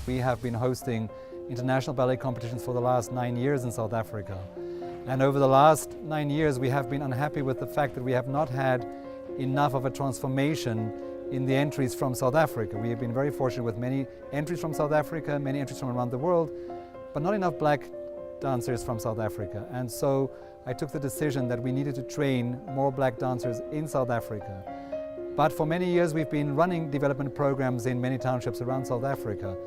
We have been hosting international ballet competitions for the last 9 years in South Africa. And over the last 9 years, we have been unhappy with the fact that we have not had enough of a transformation in the entries from South Africa. We have been very fortunate with many entries from South Africa, many entries from around the world, but not enough black dancers from South Africa. And so I took the decision that we needed to train more black dancers in South Africa. But for many years we've been running development programs in many townships around South Africa,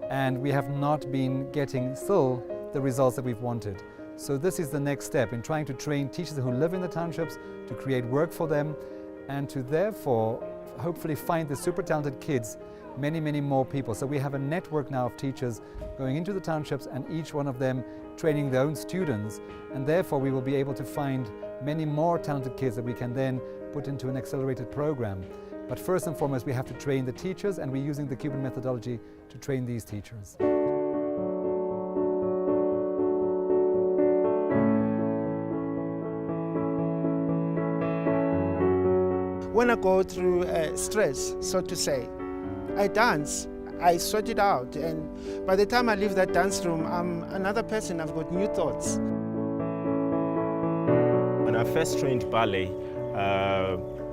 and we have not been getting still the results that we've wanted. So this is the next step in trying to train teachers who live in the townships, to create work for them, and to therefore hopefully find the super talented kids, many more people. So we have a network now of teachers going into the townships, and each one of them training their own students, and therefore we will be able to find many more talented kids that we can then put into an accelerated program. But first and foremost, we have to train the teachers, and we're using the Cuban methodology to train these teachers. When I go through stress, so to say, I dance, I sort it out, and by the time I leave that dance room, I'm another person. I've got new thoughts. When I first trained ballet,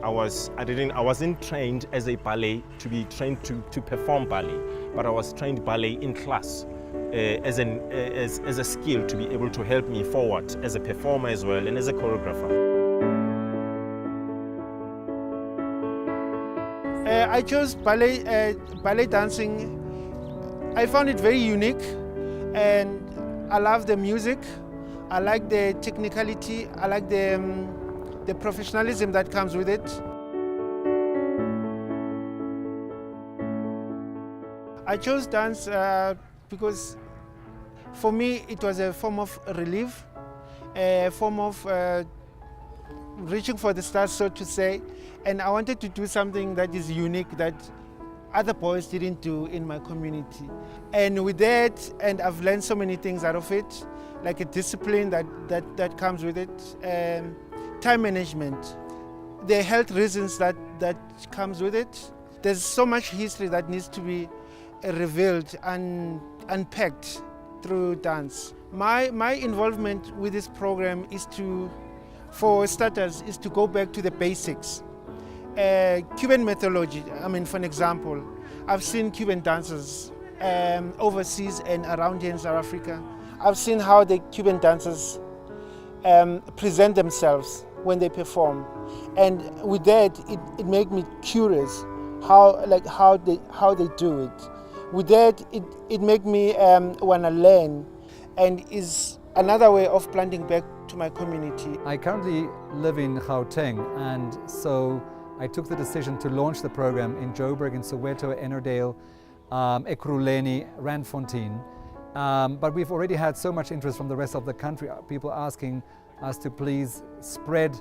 I wasn't trained as a ballet to be trained to perform ballet, but I was trained ballet in class as a skill to be able to help me forward as a performer as well and as a choreographer. I chose ballet dancing. I found it very unique, and I love the music. I like the technicality. I like the professionalism that comes with it. I chose dance because for me it was a form of relief, a form of reaching for the stars, so to say, and I wanted to do something that is unique that other boys didn't do in my community. And with that, and I've learned so many things out of it, like a discipline that comes with it, time management, the health reasons that comes with it. There's so much history that needs to be revealed and unpacked through dance. My involvement with this program is for starters, is to go back to the basics. Cuban methodology, for an example, I've seen Cuban dancers overseas and around here in South Africa. I've seen how the Cuban dancers present themselves when they perform, and with that, it made me curious how they do it. With that, it made me want to learn, and is another way of planting back to my community. I currently live in Gauteng, and so I took the decision to launch the program in Joburg, in Soweto, Ennerdale, Ekurhuleni, Randfontein. But we've already had so much interest from the rest of the country, people asking us to please spread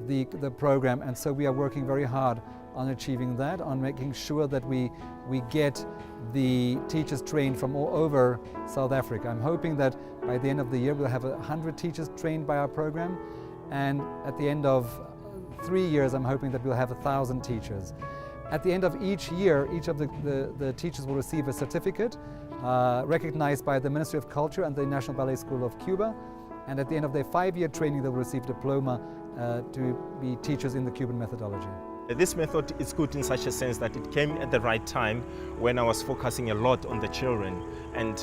the program, and so we are working very hard on achieving that, on making sure that we get the teachers trained from all over South Africa. I'm hoping that by the end of the year we'll have 100 teachers trained by our program, and at the end of 3 years I'm hoping that we'll have 1,000 teachers. At the end of each year, each of the teachers will receive a certificate recognized by the Ministry of Culture and the National Ballet School of Cuba, and at the end of their 5-year training they will receive a diploma to be teachers in the Cuban methodology. This method is good in such a sense that it came at the right time when I was focusing a lot on the children, and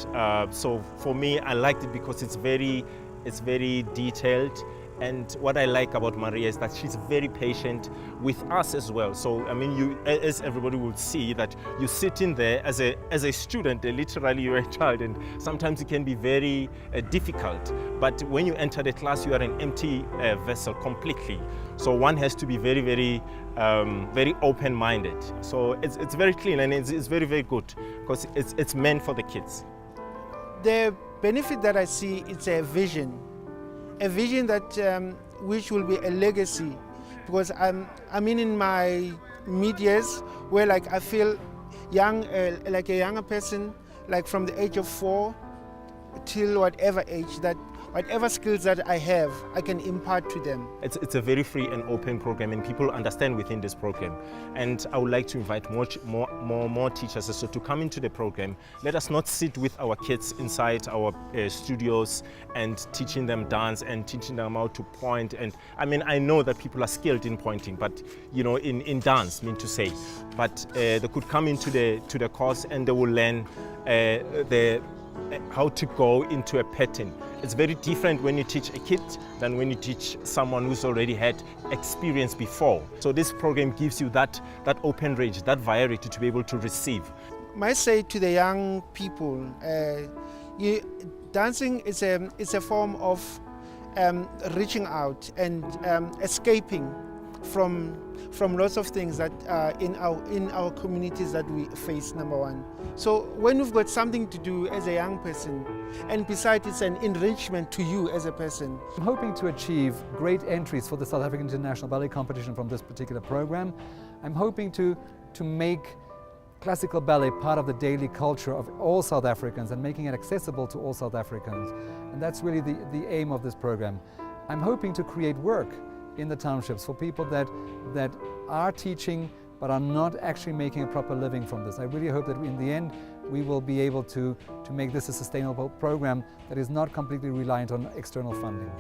so for me I liked it because it's very detailed. And what I like about Maria is that she's very patient with us as well. So you, as everybody will see, that you sit in there as a student, literally you're a child, and sometimes it can be very difficult. But when you enter the class, you are an empty vessel completely. So one has to be very open-minded. So it's very clean, and it's very good because it's meant for the kids. The benefit that I see, it's a vision that which will be a legacy, because I'm in my mid-years where I feel young, like a younger person, like from the age of 4 till whatever age, that whatever skills that I have, I can impart to them. It's a very free and open program, and people understand within this program. And I would like to invite more teachers also to come into the program. Let us not sit with our kids inside our studios and teaching them dance and teaching them how to point. And I mean, I know that people are skilled in pointing, but you know, in dance, mean to say. But they could come into the course and they will learn how to go into a pattern. It's very different when you teach a kid than when you teach someone who's already had experience before. So this program gives you that open range, that variety to be able to receive. I say to the young people, dancing is a form of reaching out and escaping from lots of things that are in our communities that we face, number one. So when you've got something to do as a young person, and besides it's an enrichment to you as a person. I'm hoping to achieve great entries for the South African International Ballet Competition from this particular program. I'm hoping to make classical ballet part of the daily culture of all South Africans and making it accessible to all South Africans. And that's really the aim of this program. I'm hoping to create work in the townships for people that are teaching but are not actually making a proper living from this. I really hope that in the end we will be able to make this a sustainable program that is not completely reliant on external funding.